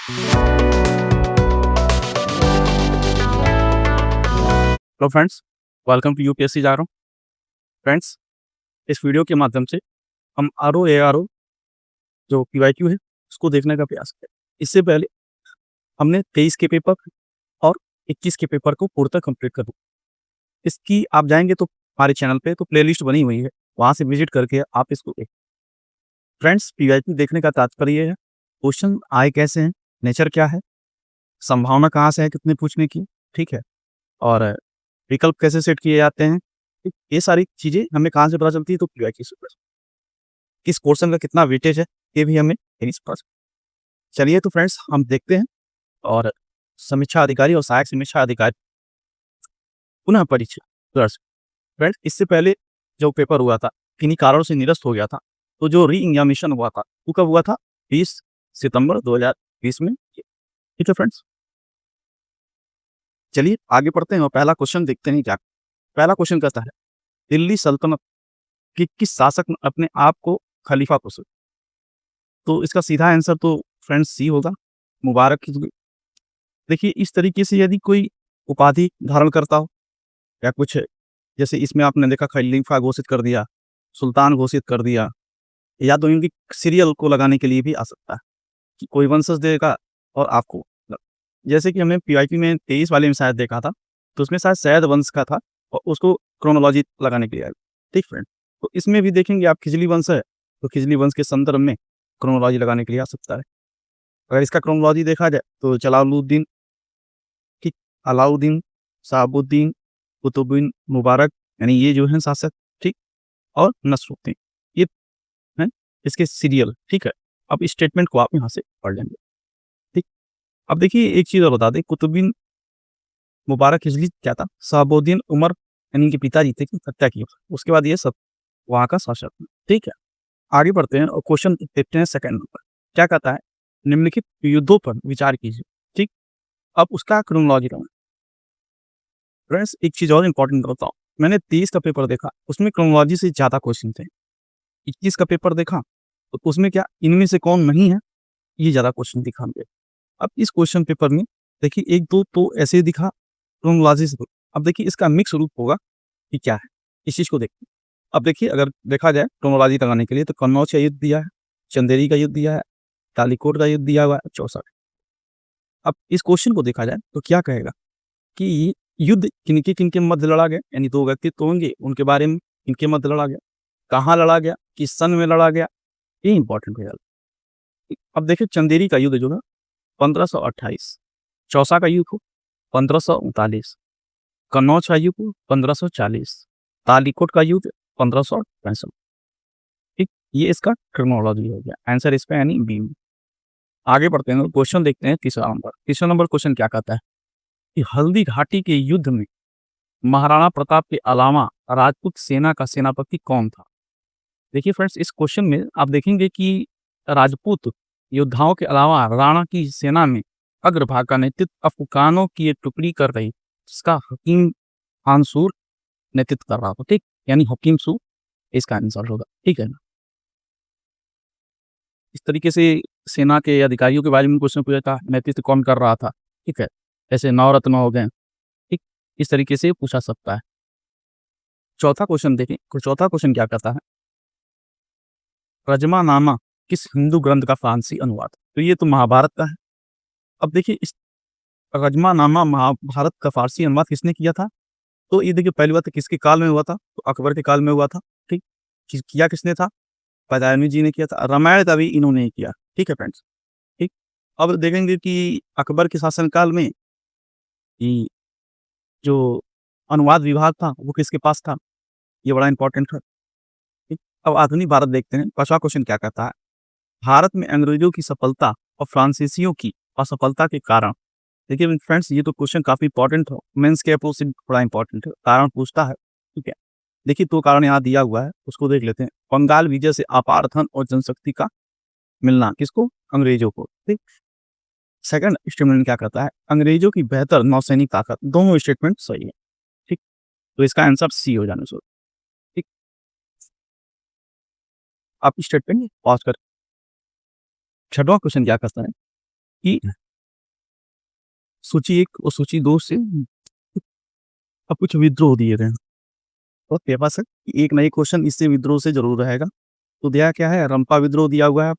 Hello friends, welcome to UPSC जा रहा हूँ। फ्रेंड्स, इस वीडियो के माध्यम से हम आरओ एआरओ जो पीवाईक्यू है उसको देखने का प्रयास करें। इससे पहले हमने 23 के पेपर और 21 के पेपर को पूर्णतः कंप्लीट कर दिया। इसकी आप जाएंगे तो हमारे चैनल पे तो प्लेलिस्ट बनी हुई है, वहाँ से विजिट करके आप इसको देखें। फ्रेंड्स, पीवाईक्यू देखने का तात्पर्य है क्वेश्चन आए कैसे हैं, नेचर क्या है, संभावना कहाँ से है कितने पूछने की, ठीक है, और विकल्प कैसे सेट किए जाते हैं, ठीक? ये सारी चीज़ें हमें कहाँ से पता चलती है, तो पीवाईक्यू से पता चलती है। किस पोर्शन का कितना वेटेज है, ये भी हमें यहीं से पता चलता है। चलिए तो फ्रेंड्स हम देखते हैं। और समीक्षा अधिकारी और सहायक समीक्षा अधिकारी पुनः परीक्षा दर्ज। फ्रेंड्स, इससे पहले जो पेपर हुआ था किन्हीं कारणों से निरस्त हो गया था, तो जो री एग्जामिनेशन हुआ था वो कब हुआ था? 20 सितंबर 2020 में। ठीक है फ्रेंड्स, चलिए आगे बढ़ते हैं और पहला क्वेश्चन देखते हैं क्या। पहला क्वेश्चन कहता है, दिल्ली सल्तनत के किस शासक ने अपने आप को खलीफा घोषित? तो इसका सीधा आंसर तो फ्रेंड्स सी होगा, मुबारक की। देखिए, इस तरीके से यदि कोई उपाधि धारण करता हो या कुछ, जैसे इसमें आपने देखा खलीफा घोषित कर दिया, सुल्तान घोषित कर दिया, या तो इनकी सीरियल को लगाने के लिए भी आ सकता है कि कोई वंशज देगा और आपको जैसे कि हमने पीवाईक्यू में 23 वाले में शायद देखा था, तो उसमें शायद सैद वंश का था और उसको क्रोनोलॉजी लगाने के लिए आया। ठीक फ्रेंड, तो इसमें भी देखेंगे आप खिजली वंश है, तो खिजली वंश के संदर्भ में क्रोनोलॉजी लगाने के लिए आ सकता है। अगर इसका क्रोनोलॉजी देखा जाए तो जलालुद्दीन, ठीक, अलाउद्दीन, शहाबुद्दीन, कुतुबुद्दीन मुबारक, यानी ये जो है शासक, ठीक, और नसरुद्दीन, ये हैं इसके सीरियल। ठीक है, अब इस स्टेटमेंट को आप यहाँ से पढ़ लेंगे। ठीक, अब देखिए एक चीज़ और बता दें, कुतुबुद्दीन मुबारक खिजली क्या था? शहाबुद्दीन उमर यानी इनके पिताजी थे, की हत्या की। उसके बाद ये सब वहाँ का शासक था। ठीक है, आगे बढ़ते हैं और क्वेश्चन देखते हैं सेकंड नंबर। क्या कहता है? निम्नलिखित युद्धों पर विचार कीजिए। ठीक, अब उसका क्रोनोलॉजी लगाएं। फ्रेंड्स, एक चीज़ और इम्पोर्टेंट बताऊँ, मैंने 23 का पेपर देखा, उसमें क्रोनोलॉजी से ज़्यादा क्वेश्चन थे। 21 का पेपर देखा, तो उसमें क्या इनमें से कौन नहीं है, ये ज़्यादा क्वेश्चन दिखा मुझे। अब इस क्वेश्चन पेपर में देखिए 1-2 तो ऐसे ही दिखा क्रोनोलॉजी से। अब देखिए इसका मिक्स रूप होगा कि क्या है, इस चीज़ को देखिए। अब देखिए अगर देखा जाए क्रोनोलॉजी लगाने के लिए, तो कन्नौज का युद्ध दिया है, चंदेरी का युद्ध दिया है, तालीकोट का युद्ध दिया हुआ है, चौसा का। अब इस क्वेश्चन को देखा जाए तो क्या कहेगा कि युद्ध किनके-किनके मध्य लड़ा गया, यानी 2 व्यक्तित्व होंगे, उनके बारे में किनके मध्य लड़ा गया, कहाँ लड़ा गया, किस सन में लड़ा गया, ये इंपॉर्टेंट हो जाएगा। अब देखिए चंदेरी का युद्ध जो है 1528, चौसा का युद्ध 1539, कन्नौज का युद्ध 1540, तालीकोट का युद्ध 1565। ठीक, ये इसका क्रोनोलॉजी हो गया। आंसर इसका यानी बी। आगे बढ़ते हैं, क्वेश्चन देखते हैं तीसरा नंबर। तीसरा नंबर क्वेश्चन क्या कहता है कि हल्दी घाटी के युद्ध में महाराणा प्रताप के अलावा राजपूत सेना का सेनापति कौन था? देखिए फ्रेंड्स, इस क्वेश्चन में आप देखेंगे कि राजपूत योद्धाओं के अलावा राणा की सेना में अग्रभाग का नेतृत्व अफगानों की एक टुकड़ी कर रही, जिसका हकीम हानसूर नेतृत्व कर रहा था। ठीक, यानी हकीम सू इसका आंसर होगा। ठीक है ना, इस तरीके से सेना के अधिकारियों के बारे में क्वेश्चन पूछा था, नेतृत्व कौन कर रहा था। ठीक है, जैसे नवरत्न हो गए। ठीक, इस तरीके से पूछा सकता है। चौथा क्वेश्चन देखें, चौथा क्वेश्चन क्या कहता है, रजमानामा किस हिंदू ग्रंथ का फारसी अनुवाद? तो ये तो महाभारत का है। अब देखिए इस रजमानामा महाभारत का फारसी अनुवाद किसने किया था? तो ये देखिए पहली बात तो किसके काल में हुआ था? तो अकबर के काल में हुआ था। ठीक, किया किसने था? बदायूं जी ने किया था। रामायण का भी इन्होंने ही किया। ठीक है फ्रेंड्स, ठीक। अब देखेंगे कि अकबर के शासनकाल में कि जो अनुवाद विभाग था वो किसके पास था? ये बड़ा इंपॉर्टेंट है। ठीक, अब आधुनिक भारत देखते हैं। 5वां क्वेश्चन क्या कहता है, भारत में अंग्रेजों की सफलता और फ्रांसीसियों की असफलता के कारण। देखिए फ्रेंड्स, ये तो क्वेश्चन काफ़ी इंपॉर्टेंट है, मेंस के अप्रोच से थोड़ा इंपॉर्टेंट है, कारण पूछता है। ठीक है, देखिए 2 कारण यहाँ दिया हुआ है, उसको देख लेते हैं। बंगाल विजय से अपार धन और जनशक्ति का मिलना, किसको? अंग्रेजों को। ठीक, सेकंड स्टेटमेंट क्या कहता है, अंग्रेजों की बेहतर नौसैनिक ताकत। दोनों स्टेटमेंट सही है। ठीक, तो इसका आंसर सी हो जाना चाहिए। ठीक, आप स्टेटमेंट पॉज कर। 6वां क्वेश्चन क्या कहता है, कि सूची 1 और सूची 2 से अब कुछ विद्रोह दिए गए हैं। तो आपके पास है कि एक ना एक क्वेश्चन इससे विद्रोह से ज़रूर रहेगा। तो दिया क्या है, रंपा विद्रोह दिया हुआ है,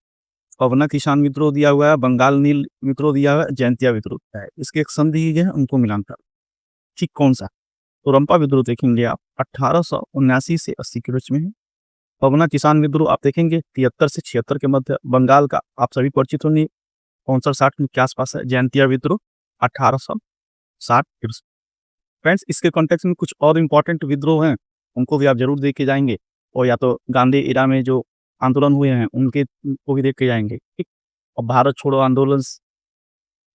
पवना किसान विद्रोह दिया हुआ है, बंगाल नील विद्रोह दिया हुआ है, जयंतिया विद्रोह दिया है। इसके एक संधि दिए गए हैं, उनको मिलान कर ठीक कौन-सा? तो रंपा विद्रोह देखेंगे आप 1879 से 80 के बीच में है। पवना किसान विद्रोह आप देखेंगे 73 से 76 के मध्य। बंगाल का आप सभी परिचित होंगे 59-60 के आसपास है। जयंतिया विद्रोह 1860 के फ्रेंड्स, इसके कॉन्टेक्स्ट में कुछ और इम्पोर्टेंट विद्रोह हैं, उनको भी आप ज़रूर देख के जाएँगे और या तो गांधी एरा में जो आंदोलन हुए हैं, उनके को भी देख के जाएँगे, ठीक? और भारत छोड़ो आंदोलन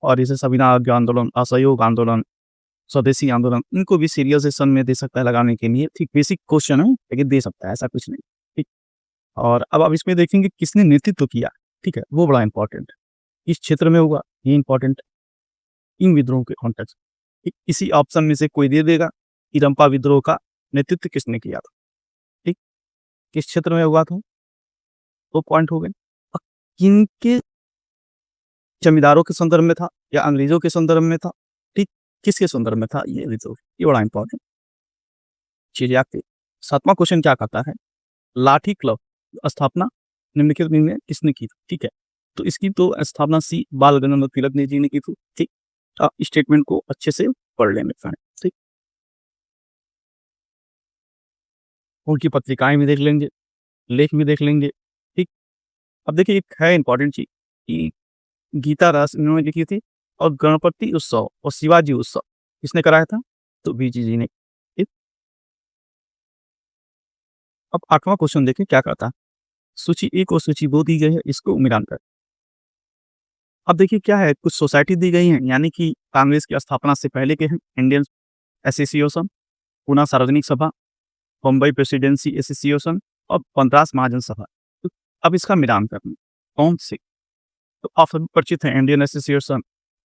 और जैसे सविना आज्ञा आंदोलन, असहयोग आंदोलन, स्वदेशी आंदोलन, इनको भी सीरियलाइज़ेशन में दे सकता है लगाने के लिए, ठीक? बेसिक क्वेश्चन है, लेकिन दे सकता है, ऐसा कुछ नहीं, ठीक? और अब आप इसमें देखेंगे किसने नेतृत्व किया, ठीक है? वो बड़ा इम्पोर्टेंट है। किस क्षेत्र में हुआ, ये इम्पोर्टेंट है, इन विद्रोह के कॉन्टेक्स्ट ठीक? इसी ऑप्शन में से कोई दे देगा कि रंपा विद्रोह का नेतृत्व किसने किया था, ठीक? किस क्षेत्र में हुआ था? 2 पॉइंट हो गए। अब किनके जमींदारों के संदर्भ में था या अंग्रेज़ों के संदर्भ में था, ठीक? किसके संदर्भ में था ये विद्रोह? ये बड़ा इम्पोर्टेंट चीज़ याद रखिए। 7वां क्वेश्चन क्या कहता है? लाठी क्लब स्थापना निम्नलिखित में किसने की थी? ठीक है। तो इसकी तो स्थापना सी बाल गंगाधर तिलक ने जी ने की थी, ठीक? आप स्टेटमेंट को अच्छे से पढ़ लेंगे फ्रेंड, ठीक? उनकी पत्रिकाएँ भी देख लेंगे, लेख भी देख लेंगे, ठीक? अब देखिए एक है इम्पोर्टेंट चीज़ कि गीता रस इन्होंने लिखी थी और गणपति उत्सव और शिवाजी उत्सव किसने कराया था? तो बीजी जी ने। ठीक? अब 8वां क्वेश्चन देखें क्या कहता है? सूची 1 और सूची 2 दी गई है, इसको मिलान करें। अब देखिए क्या है, कुछ सोसाइटी दी गई हैं, यानी कि कांग्रेस की स्थापना से पहले के हैं, इंडियन एसोसिएशन, पूना सार्वजनिक सभा, बम्बई प्रेसिडेंसी एसोसिएशन और मद्रास महाजन सभा। तो अब इसका मिलान करना, कौन से? तो आप सभी परिचित हैं इंडियन एसोसिएशन,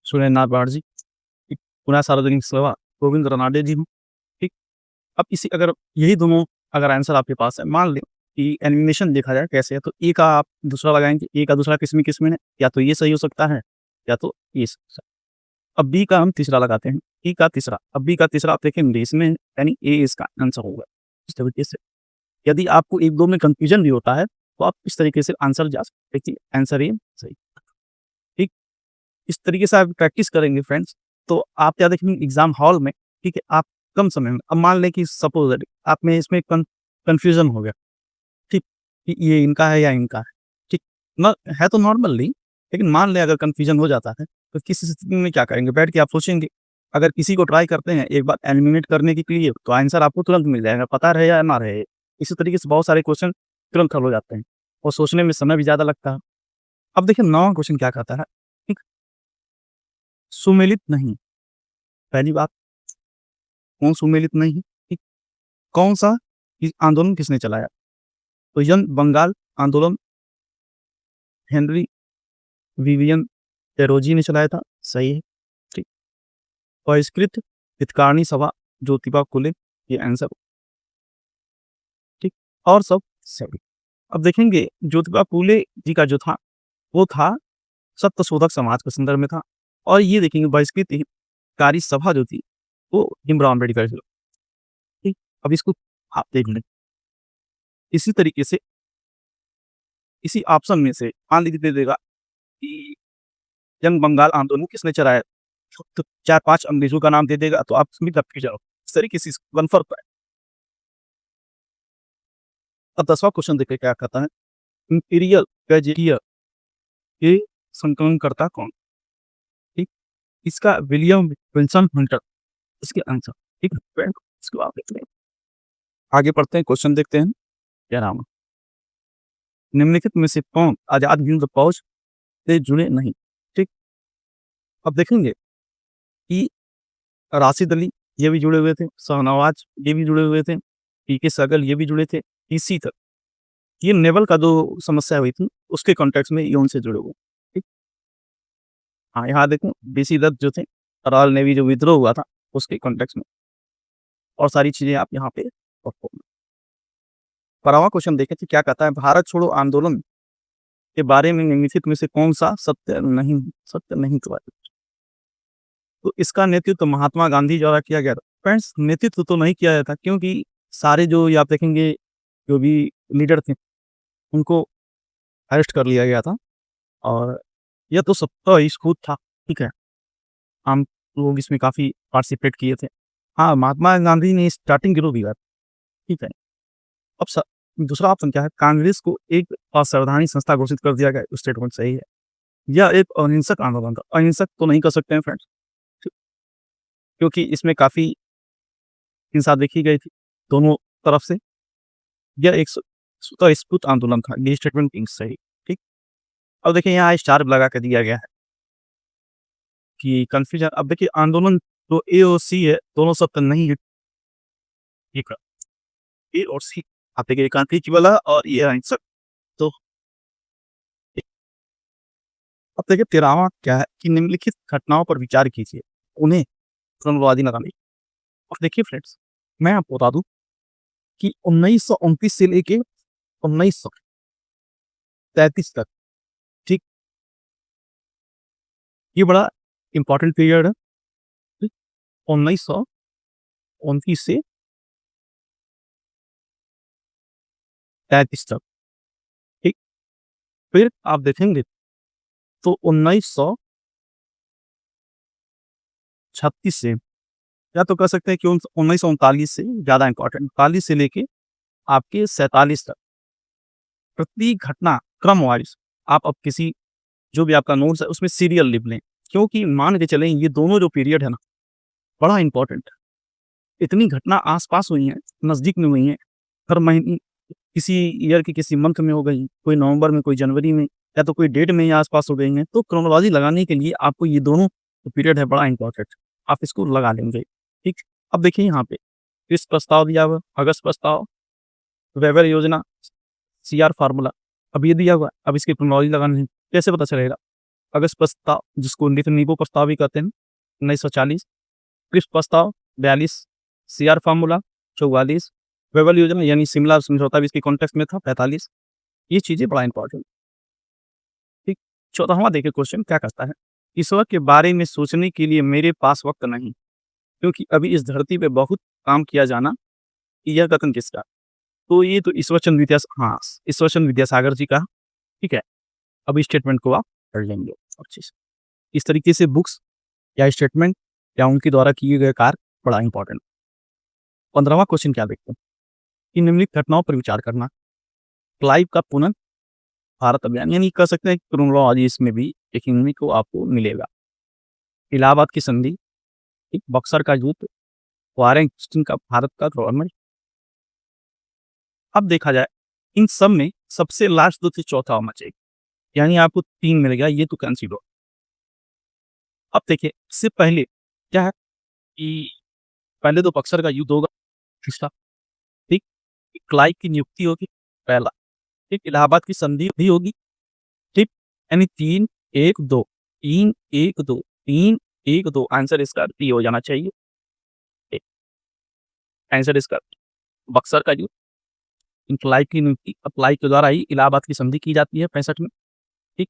सुरेंद्रनाथ बारजी, ठीक? पूना सार्वजनिक सभा, गोविंद रनाडे जी हूँ, ठीक? अब इसी अगर यही दोनों अगर आंसर आपके पास है, मान लें कि एलिमिनेशन देखा जाए कैसे है, तो ए का आप दूसरा लगाएँगे, ए का दूसरा किसमें-किसमें है, या तो ये सही हो सकता है, या तो ये सही। अब बी का हम तीसरा लगाते हैं, ई का तीसरा, अब बी का तीसरा आप देखेंगे इसमें यानी ए इसका आंसर होगा। इस तरीके से यदि आपको 1-2 में कन्फ्यूजन भी होता है, तो आप इस तरीके से आंसर जा सकते हैं कि आंसर ए सही, ठीक? इस तरीके से आप प्रैक्टिस करेंगे फ्रेंड्स, तो आप क्या देखेंगे एग्ज़ाम हॉल में, ठीक है, आप कम समय में अब मान लें कि सपोज़ आप में इसमें कन्फ्यूज़न हो गया, ठीक? कि ये इनका है या इनका है, ठीक? न है तो नॉर्मली, लेकिन मान लें अगर कन्फ्यूज़न हो जाता है, तो किस स्थिति में क्या करेंगे? बैठ के आप सोचेंगे। अगर किसी को ट्राई करते हैं एक बार एलिमिनेट करने के लिए, तो आंसर आपको तुरंत मिल जाएगा, पता रहे या ना रहे। इसी तरीके से बहुत सारे क्वेश्चन तुरंत हल हो जाते हैं और सोचने में समय भी ज़्यादा लगता है। अब देखिए 9वां क्वेश्चन क्या कहता है, ठीक? सुमेलित नहीं, पहली बात कौन सुमेलित नहीं है, ठीक? कौन-सा आंदोलन किसने चलाया? तो यंग बंगाल आंदोलन हेनरी विवियन टेरोजी ने चलाया था, सही है, ठीक। बहिष्कृत हितकारिणी सभा ज्योतिबा फुले, ये आंसर ठीक, और सब सही। अब देखेंगे ज्योतिबा फुले जी का जो था, वो था सत्यशोधक समाज के संदर्भ में था और ये देखेंगे बहिष्कृत हितकारी सभा जो थी, वो भीमराव अम्बेडकर जी, ठीक। अब इसको आप देख लें, इसी तरीके से इसी ऑप्शन में से मान लीजिए दे देगा कि जंग बंगाल आंदोलन किसने चलाया? तो 4-5 अंग्रेज़ों का नाम दे देगा तो आप उसमें दब के जाओ। इस तरीके से कन्फर्म है। अब 10वां क्वेश्चन देखिए क्या कहता है? इंपीरियल गैजेटियर के संकलनकर्ता कौन? ठीक, इसका विलियम विल्सन हंटर इसके आंसर ठीक है फ्रेंड इसको आप देख लें। आगे बढ़ते हैं क्वेश्चन देखते हैं क्या नाम है? निम्नलिखित में से कौन आजाद हिंद फौज से जुड़े नहीं? ठीक, अब देखेंगे कि राशिद अली ये भी जुड़े हुए थे, शाहनवाज ये भी जुड़े हुए थे, पीके सहगल ये भी जुड़े थे। इसी तरह ये नेवल का जो समस्या हुई थी, उसके कॉन्टेक्स्ट में ये उनसे जुड़े हुए, ठीक? हाँ, यहाँ देखो डीसी दत्त जो थे, रॉयल नेवी जो विद्रोह हुआ था, उसके कॉन्टेक्स्ट में और सारी चीज़ें आप यहाँ पे पढ़ 12वां क्वेश्चन देखें कि क्या कहता है? भारत छोड़ो आंदोलन के बारे में निम्नलिखित में से कौन-सा सत्य नहीं हुआ? तो इसका नेतृत्व महात्मा गांधी द्वारा किया गया था। फ्रेंड्स, नेतृत्व तो नहीं किया गया था, क्योंकि सारे जो ये आप देखेंगे, जो भी लीडर थे, उनको अरेस्ट कर लिया गया था और यह तो स्वतः था, ठीक है? आम लोग इसमें काफ़ी पार्टिसिपेट किए थे। हाँ, महात्मा गांधी ने स्टार्टिंग ज़रूर दिया था, ठीक है? अब स दूसरा ऑप्शन क्या है? कांग्रेस को एक असावधानी संस्था घोषित कर दिया गया, स्टेटमेंट सही है। यह एक अहिंसक आंदोलन था। अहिंसक तो नहीं कह सकते हैं फ्रेंड्स, ठ क्योंकि इसमें काफ़ी हिंसा देखी गई थी, दोनों तरफ से। यह एक स्वतःस्फूर्त आंदोलन था, ये स्टेटमेंट सही, ठीक? अब देखिए यहाँ स्टार लगा के दिया गया है कि कन्फ्यूजन। अब देखिए आंदोलन तो ए और सी है, दोनों सत्य नहीं है, ठीक है? ए और सी, आप देखिए एकांतरिक वाला और ये अहिंसक। तो अब देखिए 13वां क्या है कि निम्नलिखित घटनाओं पर विचार कीजिए, उन्हें क्रमवारी लगाइए। और देखिए फ्रेंड्स, मैं आपको बता दूँ कि 1929 से लेके 1933 तक, ठीक? ये बड़ा इम्पोर्टेंट पीरियड है, ठीक? 1929 से 33 तक, ठीक? फिर आप देखेंगे तो 1936 से, या तो कह सकते हैं कि 1939 से ज़्यादा इम्पोर्टेंट, 39 से लेके आपके 47 तक, प्रति घटना क्रम वाइज़ आप अब किसी जो भी आपका नोट्स है उसमें सीरियल लिख लें। क्योंकि मान के चलें ये दोनों जो पीरियड है ना, बड़ा इम्पोर्टेंट है। इतनी घटना आस-पास हुई हैं, नज़दीक में हुई हैं, हर महीने किसी ईयर की किसी मंथ में हो गई, कोई नवंबर में, कोई जनवरी में, या तो कोई डेट में ही आस-पास हो गई हैं। तो क्रोनोलॉजी लगाने के लिए आपको ये दोनों जो पीरियड है बड़ा इम्पोर्टेंट, आप इसको लगा लेंगे, ठीक? अब देखिए यहाँ पे किस प्रस्ताव दिया हुआ है, अगस्त प्रस्ताव, वेबर योजना, सीआर फार्मूला, अब ये दिया हुआ है, अब इसकी क्रोनोलॉजी लगानी है, कैसे पता चलेगा? अगस्त प्रस्ताव, जिसको नीबो प्रस्ताव भी कहते हैं, 1940, क्रिप्स प्रस्ताव 42, सीआर फार्मूला 44, वेबल योजना यानी शिमला समझौता भी इसके कॉन्टेक्स्ट में था 45। ये चीज़ें बड़ा इंपॉर्टेंट, ठीक? 14वां देखिए क्वेश्चन क्या कहता है? ईश्वर के बारे में सोचने के लिए मेरे पास वक़्त नहीं, क्योंकि अभी इस धरती पे बहुत काम किया जाना, यह कथन किसका? तो ये तो ईश्वरचंद्र विद्यासागर जी का, ठीक है? अब इस स्टेटमेंट को आप पढ़ लेंगे अच्छे से। इस तरीके से बुक्स या स्टेटमेंट या उनके द्वारा किए गए कार्य बड़ा इंपॉर्टेंट। 15वां क्वेश्चन क्या देखते हैं कि निम्नलिखित घटनाओं पर विचार करना। क्लाइव का भारत अभियान, यानी कह सकते हैं क्रोनोलॉजी इसमें भी देखने को आपको मिलेगा। इलाहाबाद की संधि, एक बक्सर का युद्ध, वारेन हेस्टिंग का भारत का गवर्नर। अब देखा जाए इन सब में सबसे लास्ट 2 से चौथा होना चाहिए, यानी आपको 3 मिलेगा, ये तो कंसीडर। अब देखिए इससे पहले क्या है कि पहले तो बक्सर का युद्ध होगा, दूसरा, ठीक? क्लाइव की नियुक्ति होगी, पहला, ठीक? इलाहाबाद की संधि भी होगी, ठीक? यानी 3, 1, 2, 3, 1, 2, 3, 1, 2, आंसर इसका डी हो जाना चाहिए। ठीक, आंसर इसका बक्सर का युद्ध, क्लाइव की नियुक्ति, अब क्लाइव के द्वारा ही इलाहाबाद की संधि की जाती है 65 में, ठीक?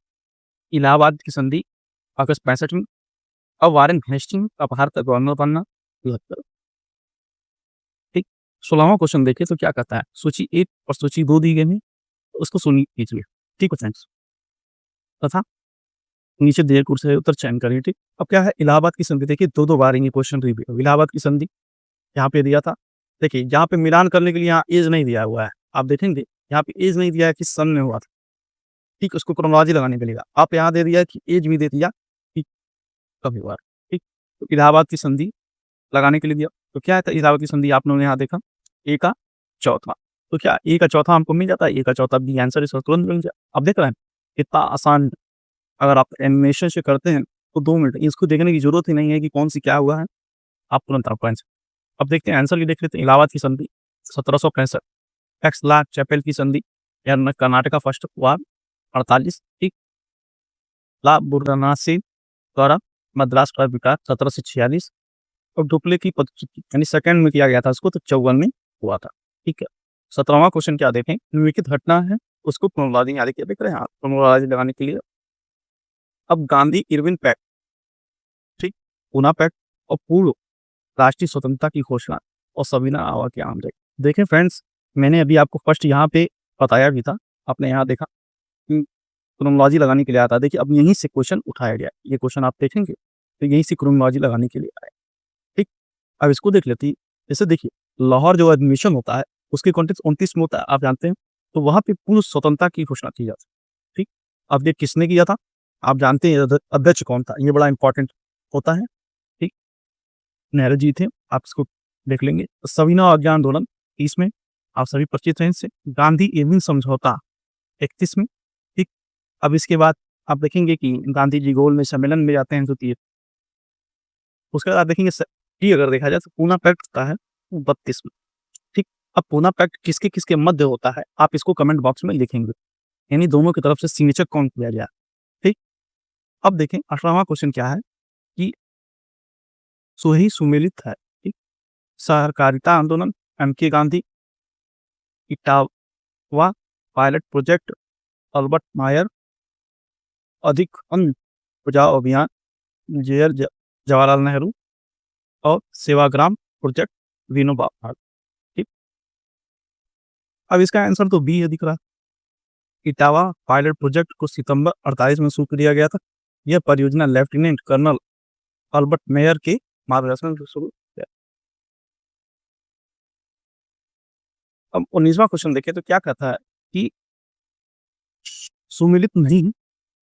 इलाहाबाद की संधि अगस्त 65 में। अब वारेन हेस्टिंग का भारत का गवर्नर बनना 73, ठीक? 16वां क्वेश्चन देखिए तो क्या कहता है? सूची 1 और सूची 2 दी गई है, तो उसको सुन लीजिए, ठीक है फ्रेंड्स? तथा नीचे दिए कुछ से उत्तर चयन करिए, ठीक? अब क्या है इलाहाबाद की संधि, देखिए 2-2 बार ये क्वेश्चन रिपीट हुआ। इलाहाबाद की संधि यहाँ पे दिया था, देखिए यहाँ पे मिलान करने के लिए यहाँ एज नहीं दिया हुआ है, आप देखेंगे यहाँ पे एज नहीं दिया है किस सन में हुआ था, ठीक? उसको क्रोनोलॉजी लगाने के लिए आप यहाँ दे दिया कि एज भी दे दिया कि कब हुआ, ठीक? तो इलाहाबाद की संधि लगाने के लिए दिया, तो क्या है इलाहाबाद की संधि आप लोगों ने यहाँ देखा, ए का चौथा, तो क्या ए का चौथा हमको मिल जाता है, ए का चौथा बी आंसर इसका तुरंत मिल जाए। अब देख रहे हैं कितना आसान, अगर आप एनिमेशन से करते हैं तो 2 मिनट, इसको देखने की जरूरत ही नहीं है कि कौन-सी क्या हुआ है, आप तुरंत आपका आंसर। अब देखते हैं आंसर भी देख लेते हैं, इलाहाबाद की संधि 1765, टैक्सला चैपल की संधि या कर्नाटका फर्स्ट वार 48, ठीक? ला बुरनासी द्वारा मद्रास का विकास 1746 और डुप्ले की पदच्युति यानी सेकंड में किया गया था उसको, तो 54 में हुआ था, ठीक है? 17वां क्वेश्चन क्या देखें, निम्नलिखित घटना है उसको क्रोनोलॉजी याद किया, देख रहे हैं आप क्रोनोलॉजी लगाने के लिए। अब गांधी इरविन पैक्ट, ठीक, पूना पैक्ट और पूर्व राष्ट्रीय स्वतंत्रता की घोषणा और सविनय आवा के आमले। देखें फ्रेंड्स, मैंने अभी आपको फर्स्ट यहाँ पे बताया भी था, आपने यहाँ देखा कि क्रोनोलॉजी लगाने के लिए आता है। देखिए अब यहीं से क्वेश्चन उठाया गया, ये क्वेश्चन आप देखेंगे तो यहीं से क्रोनोलॉजी लगाने के लिए आया, ठीक। अब इसको देख लेते हैं। जैसे देखिए लाहौर जो अधिवेशन होता है उसके कॉन्टेक्स्ट 29 में होता है, आप जानते हैं। तो वहाँ पे पूर्ण स्वतंत्रता की घोषणा की जाती है, ठीक। अब ये किसने किया था, आप जानते हैं अध्यक्ष कौन था, ये बड़ा इंपॉर्टेंट होता है, ठीक। नेहरू जी थे, आप इसको देख लेंगे। सविनय अवज्ञा आंदोलन 30 में, आप सभी परिचित हैं इससे। गांधी इरविन समझौता 31 में, ठीक। अब इसके बाद आप देखेंगे कि गांधी जी गोल में सम्मेलन में जाते हैं, जो उसके बाद आप देखेंगे कि अगर देखा जाए तो पूना पैक्ट होता है 32 में, ठीक। अब पूना पैक्ट किसके किसके मध्य होता है, आप इसको कमेंट बॉक्स में लिखेंगे, यानी दोनों की तरफ से सिग्नेचर कौन किया गया, ठीक। अब देखें 18वां क्वेश्चन क्या है कि सही सुमेलित है, ठीक। सहकारिता आंदोलन, एम के Gandhi, Etawah pilot project, Albert मायर, अधिक अन्न बचाओ अभियान, जवाहरलाल नेहरू और सेवाग्राम प्रोजेक्ट विनोबा भावे, ठीक। अब इसका आंसर तो बी है, दिख रहा। इटावा पायलट प्रोजेक्ट को सितंबर 48 में शुरू किया गया था। यह परियोजना लेफ्टिनेंट कर्नल अल्बर्ट मेयर के मार्गदर्शन में शुरू किया। अब 19वां क्वेश्चन देखें तो क्या कहता है कि सुमिलित नहीं।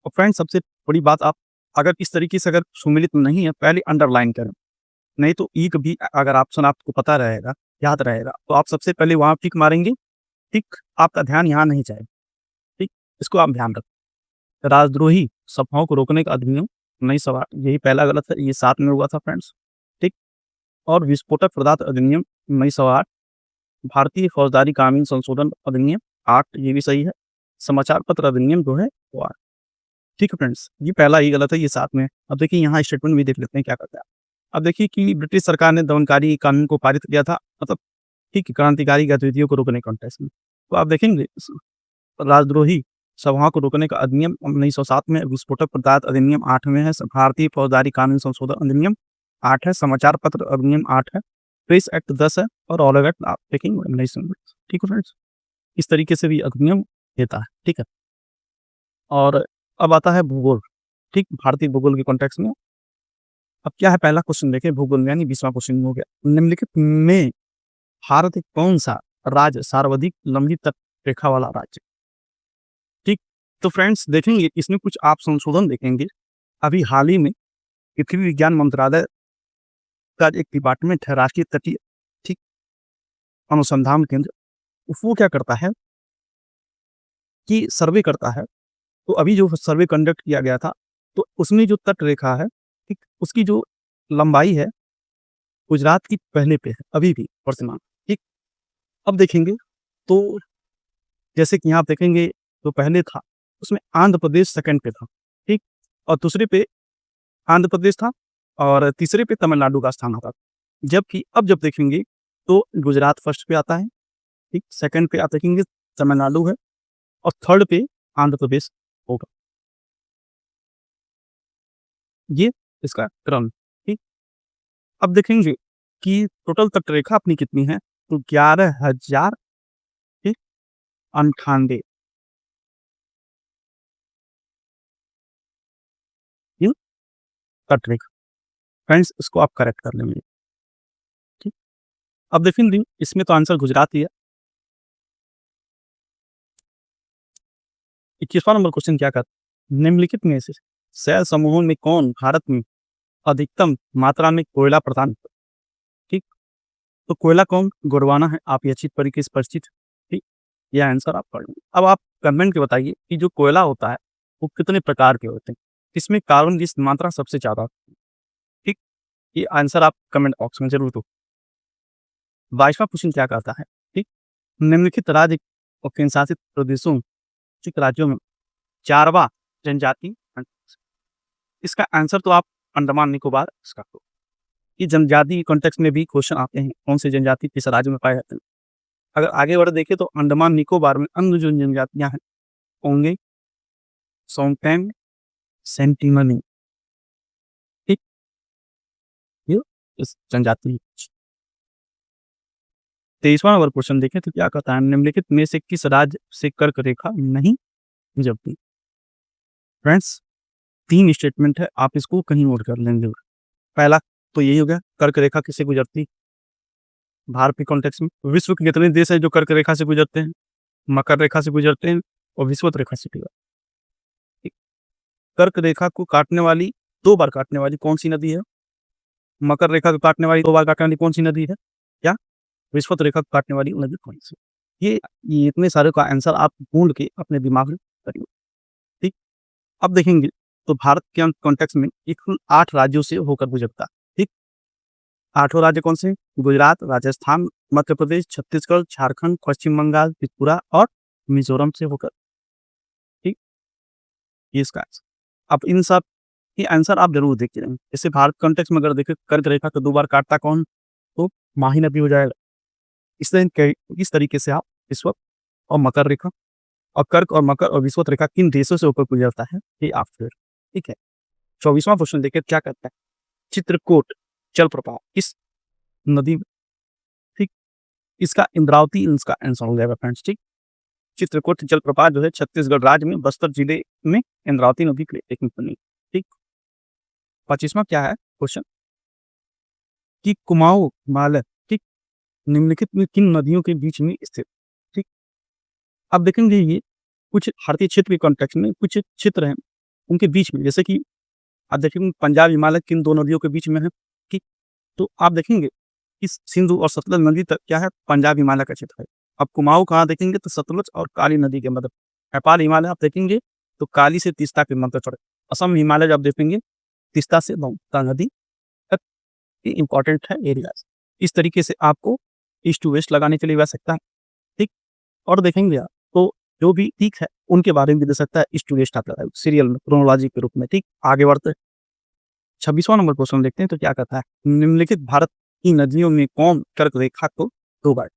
और फ्रेंड सबसे बड़ी बात, आप अगर इस तरीके से अगर सुमिलित नहीं है पहले अंडरलाइन करें, नहीं तो ई कभी अगर ऑप्शन आपको पता रहेगा, याद रहेगा, तो आप सबसे पहले वहां टिक मारेंगे, ठीक। आपका ध्यान यहाँ नहीं जाएगा, ठीक। इसको आप ध्यान रखें। राजद्रोही सभाओं को रोकने का अधिनियम 1908, यही पहला गलत है, ये 7 में हुआ था फ्रेंड्स, ठीक। और विस्फोटक पदार्थ अधिनियम 1908, भारतीय फौजदारी कानून संशोधन अधिनियम 8, ये भी सही है। समाचार पत्र अधिनियम जो है वो 8, ठीक है फ्रेंड्स। ये पहला ही गलत है, ये 7 में। अब देखिए यहाँ स्टेटमेंट भी देख लेते हैं क्या कहता है। अब देखिए कि ब्रिटिश सरकार ने दमनकारी कानून को पारित किया था, मतलब ठीक क्रांतिकारी गतिविधियों को रोकने कॉन्टेक्स्ट में। तो आप देखेंगे राजद्रोही सभाओं को रोकने का अधिनियम 1907 में, विस्फोटक पदार्थ अधिनियम 8 में है, भारतीय फौजदारी कानून संशोधन अधिनियम 8 है, समाचार पत्र अधिनियम 8 है, प्रेस एक्ट 10 है और ऑल एक्ट आप देखेंगे 19, ठीक है फ्रेंड्स। इस तरीके से भी अधिनियम देता है, ठीक है। और अब आता है भूगोल, ठीक, भारतीय भूगोल के कॉन्टेक्स्ट में। अब क्या है पहला क्वेश्चन देखें भूगोल में, यानी 20वां क्वेश्चन हो गया। निम्नलिखित में भारत एक कौन सा राज्य सर्वाधिक लंबी तट रेखा वाला राज्य, ठीक। तो फ्रेंड्स देखेंगे इसमें कुछ आप संशोधन देखेंगे। अभी हाल ही में पृथ्वी विज्ञान मंत्रालय का एक डिपार्टमेंट है, राष्ट्रीय तटीय, ठीक, अनुसंधान केंद्र, वो क्या करता है कि सर्वे करता है। तो अभी जो सर्वे कंडक्ट किया गया था, तो उसमें जो तट रेखा है, ठीक, उसकी जो लंबाई है गुजरात की पहले पे है, अभी भी वर्तमान, ठीक। अब देखेंगे तो जैसे कि यहाँ आप देखेंगे जो पहले था उसमें आंध्र प्रदेश सेकंड पे था, ठीक, और दूसरे पे आंध्र प्रदेश था और तीसरे पे तमिलनाडु का स्थान आता था। जबकि अब जब देखेंगे तो गुजरात फर्स्ट पे आता है, ठीक, सेकंड पे आप देखेंगे तमिलनाडु है और थर्ड पे आंध्र प्रदेश होगा। ये इसका क्रम, ठीक। अब देखेंगे कि टोटल तट रेखा अपनी कितनी है, तो 11,000, ठीक, 98 ये तट रेखा। फ्रेंड्स इसको आप करेक्ट कर लेंगे, ठीक। अब देखेंगे इसमें तो आंसर गुजरात ही है। 21वां नंबर क्वेश्चन क्या कहता है, निम्नलिखित में से शैल समूहों में कौन भारत में अधिकतम मात्रा में कोयला प्रदान करता है? ठीक, तो कोयला कौन गोंडवाना है, आप ये अच्छी तरीके से परिचित, ठीक। यह आंसर आप कर लेंगे। अब आप कमेंट के बताइए कि जो कोयला होता है वो कितने प्रकार के होते हैं, इसमें कार्बन की मात्रा सबसे ज्यादा होती है, ठीक। ये आंसर आप कमेंट बॉक्स में जरूर दो। 22वां क्वेश्चन क्या कहता है, ठीक, निम्नलिखित राज्य और केंद्र शासित प्रदेशों, ठीक, राज्यों में चारवा जनजाति, इसका आंसर तो आप अंडमान निकोबार इसका तो। ये जनजाति कॉन्टेक्स्ट में भी क्वेश्चन आते हैं, कौन से जनजाति किस राज्य में पाए जाते हैं। अगर आगे बढ़ देखें तो अंडमान निकोबार में अन्य जो जनजातियाँ हैं, ओंगे, सोंगटेम, सेंटिनली, ठीक? ये इस जनजाति 23वां अगर क्वेश्चन देखें तो क्या कहता है, निम्नलिखित में से किस राज्य से कर्क रेखा नहीं गुजरती? फ्रेंड्स 3 स्टेटमेंट है, आप इसको कहीं नोट कर लेंगे। पहला तो यही हो गया, कर्क रेखा किससे गुजरती? भारत के कॉन्टेक्स्ट में विश्व के कितने देश हैं जो कर्क रेखा से गुजरते हैं? मकर रेखा से गुजरते हैं और विषुवत रेखा से गुजरते हैं। कर्क रेखा को काटने वाली 2 बार काटने वाली कौन-सी नदी है? मकर रेखा को काटने वाली 2 बार काटने वाली कौन-सी नदी है? क्या? विषुवत रेखा को काटने वाली नदी कौन-सी? ये इतने सारे का आंसर आप ढूँढ के अपने दिमाग में करिए, ठीक? अब देखेंगे तो भारत के कॉन्टेक्स्ट में ये कुल 8 राज्यों से होकर गुजरता है, ठीक? 8 राज्य कौन से हैं? गुजरात, राजस्थान, मध्य प्रदेश, छत्तीसगढ़, झारखंड, पश्चिम बंगाल, त्रिपुरा और मिज़ोरम से होकर, ठीक? ये इसका आंसर। अब इन सब के आंसर आप ज़रूर देख के जाएँगे। जैसे भारत कॉन्टेक्स्ट में अगर देखें कर्क रेखा को 2 बार काटता कौन? तो माही नदी हो जाएगा। इस तरीके से आप विषुवत और मकर रेखा और कर्क और मकर और विषुवत रेखा किन देशों से होकर गुजरता है, ये आप फिर, ठीक है? 24वां क्वेश्चन देखिए क्या कहता है? चित्रकूट जलप्रपात किस नदी में, ठीक? इसका इंद्रावती इसका आंसर हो जाएगा फ्रेंड्स, ठीक? चित्रकूट जलप्रपात जो है छत्तीसगढ़ राज्य में बस्तर जिले में इंद्रावती नदी के देखने को मिली, ठीक? 25वां क्या है क्वेश्चन कि कुमाऊं हिमालय, ठीक? निम्नलिखित में किन नदियों के बीच में स्थित, ठीक? अब देखेंगे ये कुछ भारतीय क्षेत्र के कॉन्टेक्स्ट में कुछ क्षेत्र हैं, उनके बीच में, जैसे कि आप देखेंगे पंजाब हिमालय किन 2 नदियों के बीच में है, ठीक? तो आप देखेंगे इस सिंधु और सतलज नदी तक क्या है, पंजाब हिमालय का क्षेत्र है। अब कुमाऊं कहाँ देखेंगे तो सतलज और काली नदी के मध्य। नेपाल हिमालय आप देखेंगे तो काली से तीस्ता के मध्य चढ़े। असम हिमालय जब देखेंगे तीस्ता से नर्मदा नदी तक ये इंपॉर्टेंट है एरियाज। इस तरीके से आपको ईस्ट टू वेस्ट लगाने के लिए भी आ सकता है, ठीक? और देखेंगे आप तो जो भी ठीक है उनके बारे में भी दे सकता है, ईस्ट टू वेस्ट आता है सीरियल में क्रोनोलॉजी के रूप में, ठीक? आगे बढ़ते 26वां नंबर क्वेश्चन देखते हैं तो क्या कहता है, निम्नलिखित भारत की नदियों में कौन कर्क रेखा को 2 बार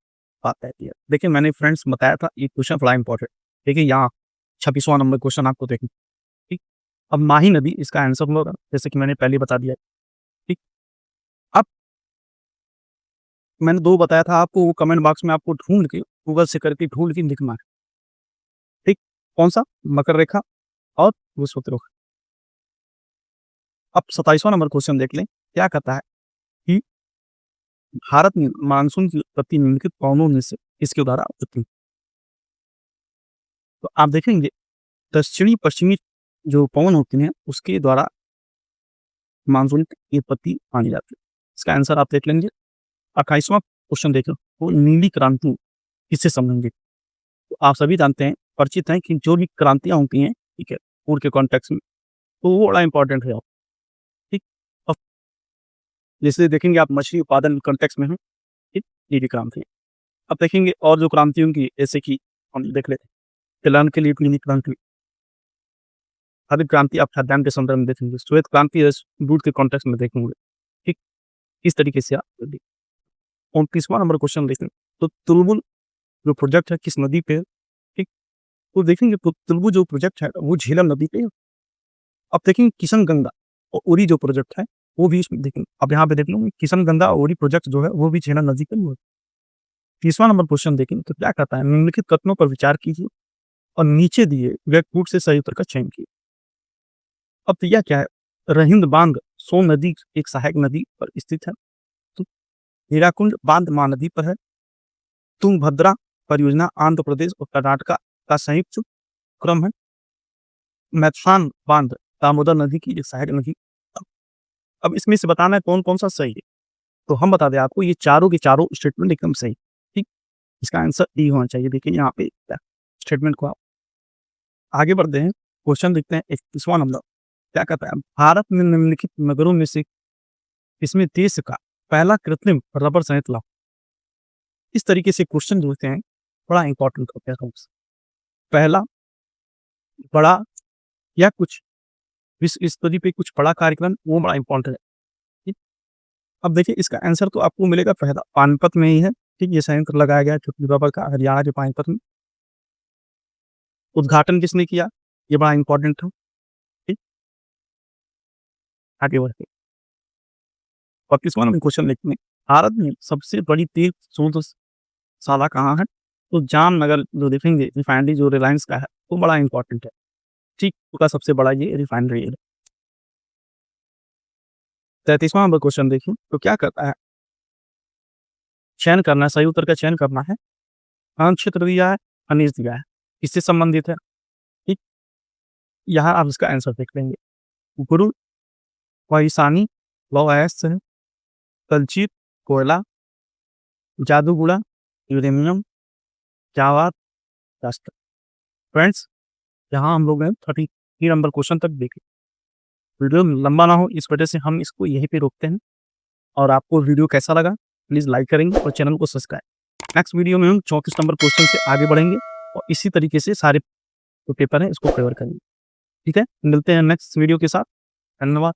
पाता है? देखिए मैंने फ्रेंड्स बताया था ये क्वेश्चन बड़ा इंपॉर्टेंट। देखिए यहाँ 26वां नंबर क्वेश्चन आपको देखना, ठीक? अब माही नदी इसका आंसर होगा, जैसे कि मैंने पहले बता दिया, ठीक? अब मैंने 2 बताया था आपको, वो कमेंट बॉक्स में आपको ढूँढ के गूगल से करके ढूँढ के लिखना है, ठीक? कौन-सा? मकर रेखा और विषुवत रेखा। अब 27वां नंबर क्वेश्चन देख लें, क्या कहता है कि भारत में मानसून की उत्पत्ति निम्नलिखित पवनों में से किसके द्वारा होती है? तो आप देखेंगे दक्षिणी पश्चिमी जो पवन होते हैं उसके द्वारा मानसून की उत्पत्ति मानी जाती है। इसका आंसर आप देख लेंगे। 28वां क्वेश्चन देख लो, वो नीली क्रांति किससे संबंधित? तो आप सभी जानते हैं, परिचित हैं कि जो भी क्रांतियाँ होती हैं, ठीक है, फूड के कॉन्टेक्स्ट में, तो वो बड़ा इंपॉर्टेंट है, ठीक? अब जैसे देखेंगे आप मछली उत्पादन कॉन्टेक्स्ट में है, ठीक? नीली क्रांति। अब देखेंगे और जो क्रांतियों की जैसे कि हम देख लेते हैं, तिलहन के लिए नीली क्रांति, हरित क्रांति आप खाद्यान्न के संदर्भ में देखेंगे, श्वेत क्रांति दूध के कॉन्टेक्स्ट में देखेंगे, ठीक? इस तरीके से आप देखिए। 29वां नंबर क्वेश्चन देखें, तो तुलबुल जो प्रोजेक्ट है किस नदी पे है, ठीक? तो देखेंगे तो तुलबुल जो प्रोजेक्ट है वो झेलम नदी पे है। अब देखेंगे किशनगंगा और उरी जो प्रोजेक्ट है वो भी इसमें देखेंगे। अब यहाँ पे देख लो किशनगंगा और उरी प्रोजेक्ट जो है वो भी झेलम नदी पे ही है। 30वां नंबर क्वेश्चन देखेंगे तो क्या कहता है, निम्नलिखित कथनों पर विचार कीजिए और नीचे दिए गए कूट से सही उत्तर का चयन कीजिए। अब तो यह क्या है, रहिंद बांध सोन नदी एक सहायक नदी पर स्थित है, तो हीराकुंड बांध महानदी पर है, तुंगभद्रा परियोजना आंध्र प्रदेश और कर्नाटका का संयुक्त क्रम है, मैथान बांध दामोदर नदी की एक सहायक नदी। अब इसमें से बताना है कौन कौन सा सही है, तो हम बता दें आपको ये चारों के चारों स्टेटमेंट एकदम सही, ठीक? इसका आंसर डी होना चाहिए। देखिए यहाँ पे स्टेटमेंट को आप आगे बढ़ते हैं, क्वेश्चन देखते हैं 31वां नंबर क्या कहता है, भारत में निम्नलिखित नगरों में से इसमें देश का पहला कृत्रिम रबर संयंत्र। इस तरीके से क्वेश्चन जो होते हैं बड़ा इंपॉर्टेंट होते हैं। पहला बड़ा या कुछ विश्व स्तरीय पे कुछ बड़ा कार्यक्रम वो बड़ा इंपॉर्टेंट है, ठीक? अब देखिए इसका आंसर तो आपको मिलेगा पहला पानीपत में ही है, ठीक, ये संयंत्र लगाया गया छोटी रबर का हरियाणा के पानीपत में। उद्घाटन किसने किया? ये बड़ा इंपॉर्टेंट है। ठीक, आगे बढ़ते 25वां नंबर क्वेश्चन देखते हैं। भारत में सबसे बड़ी तेल शोधशाला कहाँ है? तो जामनगर जो देखेंगे रिफाइनरी जो रिलायंस का है वो बड़ा इंपॉर्टेंट है। ठीक, उसका सबसे बड़ा ये रिफाइनरी है। 33वां नंबर क्वेश्चन देखिए तो क्या करता है? चयन करना है, सही उत्तर का चयन करना है। क्षेत्र दिया है, खनिज दिया है, किससे संबंधित है? ठीक, यहाँ आप इसका आंसर देख लेंगे। गुरु वहिसानी, लौह अयस्क, तलचीर, कोयला, जादूगुड़ा, यूरेनियम, जावार, राष्ट्र। फ्रेंड्स, यहाँ हम लोग ने 33 नंबर क्वेश्चन तक देखे। वीडियो लंबा ना हो इस वजह से हम इसको यहीं पे रोकते हैं। और आपको वीडियो कैसा लगा प्लीज़ लाइक करेंगे और चैनल को सब्सक्राइब। नेक्स्ट वीडियो में हम 34 नंबर क्वेश्चन से आगे बढ़ेंगे और इसी तरीके से सारे जो पेपर हैं इसको कवर करेंगे। ठीक है, मिलते हैं नेक्स्ट वीडियो के साथ। धन्यवाद।